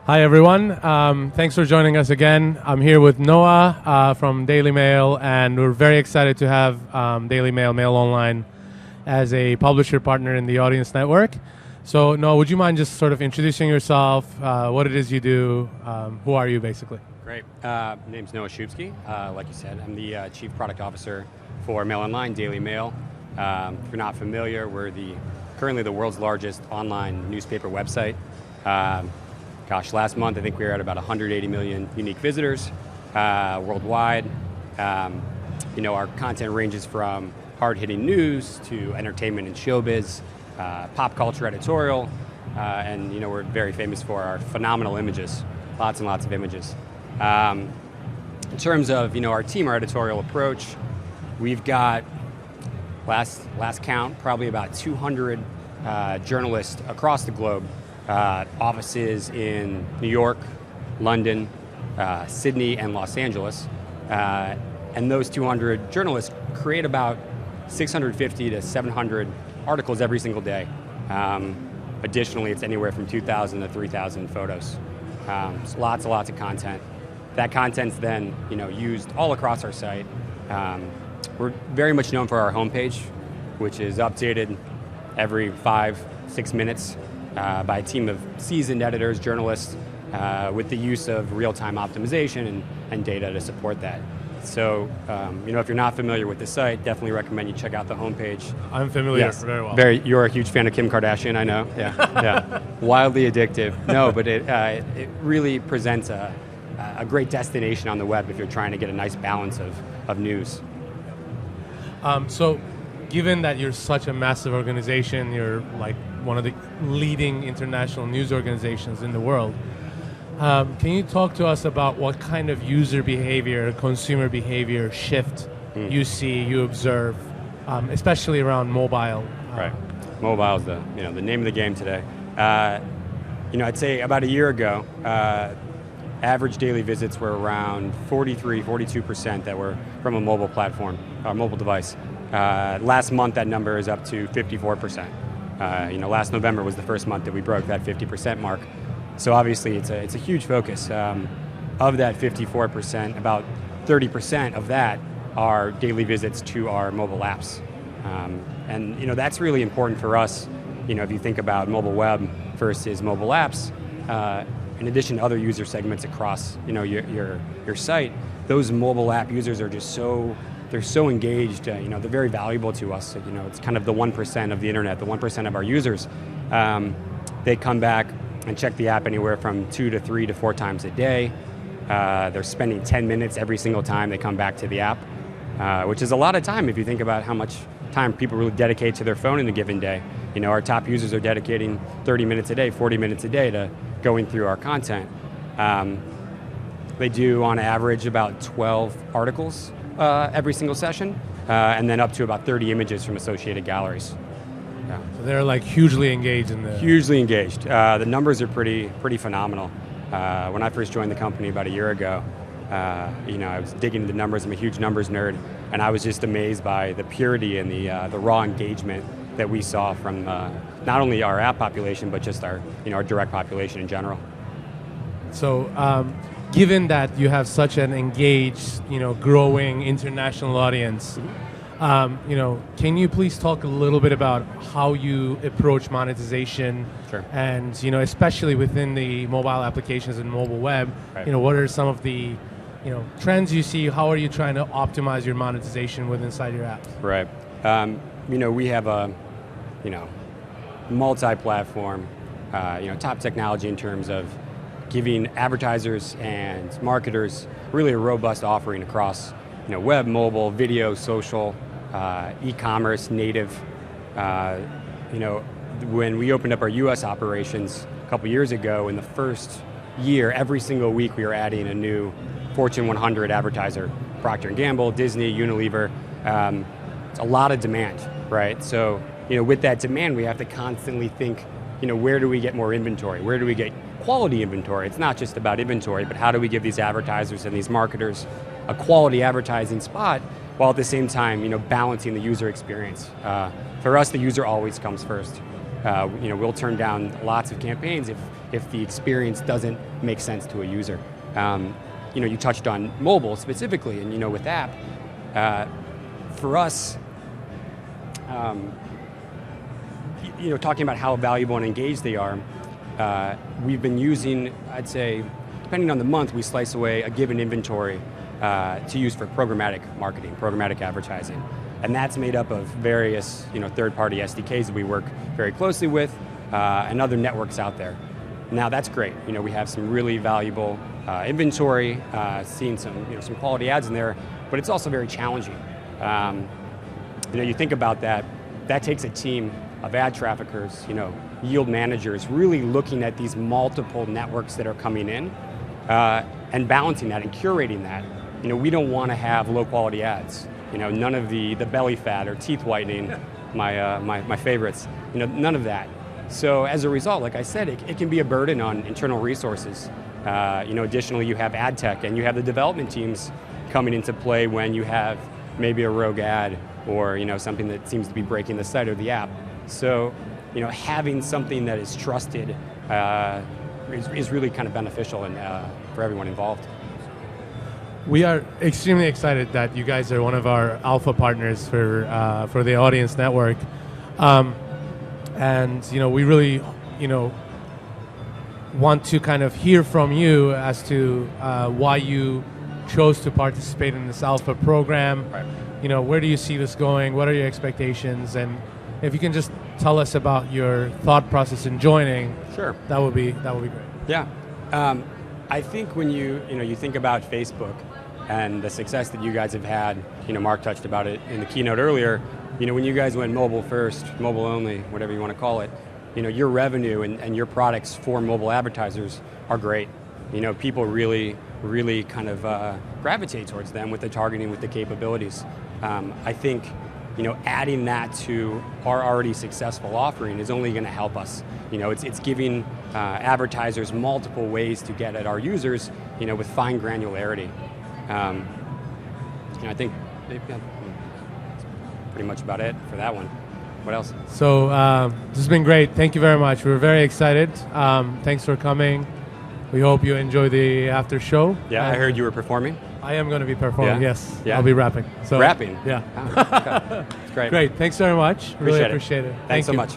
Hi, everyone. Thanks for joining us again. I'm here with Noah from Daily Mail, and we're very excited to have Daily Mail, Mail Online, as a publisher partner in the Audience Network. So, Noah, would you mind just sort of introducing yourself, what it is you do, who are you, basically? Great. My name's Noah Szubski. Like you said, I'm the Chief Product Officer for Mail Online, Daily Mail. If you're not familiar, we're currently the world's largest online newspaper website. Last month I think we were at about 180 million unique visitors worldwide. Our content ranges from hard-hitting news to entertainment and showbiz, pop culture editorial, and we're very famous for our phenomenal images, lots and lots of images. In terms of our team, our editorial approach, we've got last count probably about 200 journalists across the globe. Offices in New York, London, Sydney, and Los Angeles. And those 200 journalists create about 650 to 700 articles every single day. Additionally, it's anywhere from 2,000 to 3,000 photos. So lots and lots of content. That content's then used all across our site. We're very much known for our homepage, which is updated every 5-6 minutes. By a team of seasoned editors, journalists, with the use of real-time optimization and data to support that. So, if you're not familiar with the site, definitely recommend you check out the homepage. I'm familiar, yes. Very well. You're a huge fan of Kim Kardashian, I know. Yeah. Wildly addictive. No, but it really presents a great destination on the web if you're trying to get a nice balance of news. So, given that you're such a massive organization, you're like one of the leading international news organizations in the world, can you talk to us about what kind of user behavior, consumer behavior shift you see, you observe, especially around mobile? Right. Mobile is the name of the game today. I'd say about a year ago, average daily visits were around 42% that were from a mobile platform, or mobile device. Last month, that number is up to 54%. Last November was the first month that we broke that 50% mark. So obviously, it's a huge focus. Of that 54%, about 30% of that are daily visits to our mobile apps, and that's really important for us. If you think about mobile web versus mobile apps, in addition to other user segments across your site, those mobile app users are just they're so engaged, they're very valuable to us. It's kind of the 1% of the internet, the 1% of our users. They come back and check the app anywhere from 2 to 3 to 4 times a day. They're spending 10 minutes every single time they come back to the app, which is a lot of time if you think about how much time people really dedicate to their phone in a given day. Our top users are dedicating 30 minutes a day, 40 minutes a day to going through our content. They do, on average, about 12 articles every single session, and then up to about 30 images from associated galleries. Yeah. So they're like hugely engaged in the... Hugely engaged. The numbers are pretty phenomenal. When I first joined the company about a year ago, I was digging into the numbers. I'm a huge numbers nerd, and I was just amazed by the purity and the raw engagement that we saw from not only our app population, but just our direct population in general. So, given that you have such an engaged, growing international audience, can you please talk a little bit about how you approach monetization? Sure. And, especially within the mobile applications and mobile web, right. What are some of the, trends you see? How are you trying to optimize your monetization inside your apps? Right. We have a, multi-platform, top technology in terms of giving advertisers and marketers really a robust offering across, web, mobile, video, social, e-commerce, native. When we opened up our U.S. operations a couple years ago, in the first year, every single week we were adding a new Fortune 100 advertiser, Procter & Gamble, Disney, Unilever. It's a lot of demand, right? So, with that demand, we have to constantly think, where do we get more inventory? Where do we get quality inventory? It's not just about inventory, but how do we give these advertisers and these marketers a quality advertising spot while at the same time, balancing the user experience. For us, the user always comes first. We'll turn down lots of campaigns if the experience doesn't make sense to a user. You touched on mobile specifically, and with app, for us, talking about how valuable and engaged they are, we've been using, I'd say, depending on the month, we slice away a given inventory to use for programmatic marketing, programmatic advertising. And that's made up of various third-party SDKs that we work very closely with and other networks out there. Now that's great. We have some really valuable inventory, seeing some quality ads in there, but it's also very challenging. You think about that takes a team of ad traffickers, yield managers, really looking at these multiple networks that are coming in and balancing that and curating that. We don't want to have low quality ads. None of the belly fat or teeth whitening, my favorites. None of that. So as a result, like I said, it can be a burden on internal resources. Additionally, you have ad tech and you have the development teams coming into play when you have maybe a rogue ad or something that seems to be breaking the site or the app. So having something that is trusted is really kind of beneficial and for everyone involved. We are extremely excited that you guys are one of our alpha partners for the Audience Network, and we really want to kind of hear from you as to why you chose to participate in this alpha program. Right. Where do you see this going? What are your expectations? And if you can just tell us about your thought process in joining, sure, that would be great. Yeah, I think when you think about Facebook and the success that you guys have had, Mark touched about it in the keynote earlier. When you guys went mobile first, mobile only, whatever you want to call it, your revenue and your products for mobile advertisers are great. People really kind of gravitate towards them with the targeting, with the capabilities. I think adding that to our already successful offering is only going to help us. It's giving advertisers multiple ways to get at our users, with fine granularity. I think that's pretty much about it for that one. What else? So this has been great. Thank you very much. We're very excited. Thanks for coming. We hope you enjoy the after show. Yeah, I heard you were performing. I am going to be performing, yes. Yeah. I'll be rapping. So, rapping? Yeah. Oh, okay. It's great. Great. Thanks very much. Really appreciate it. Thanks so you. much.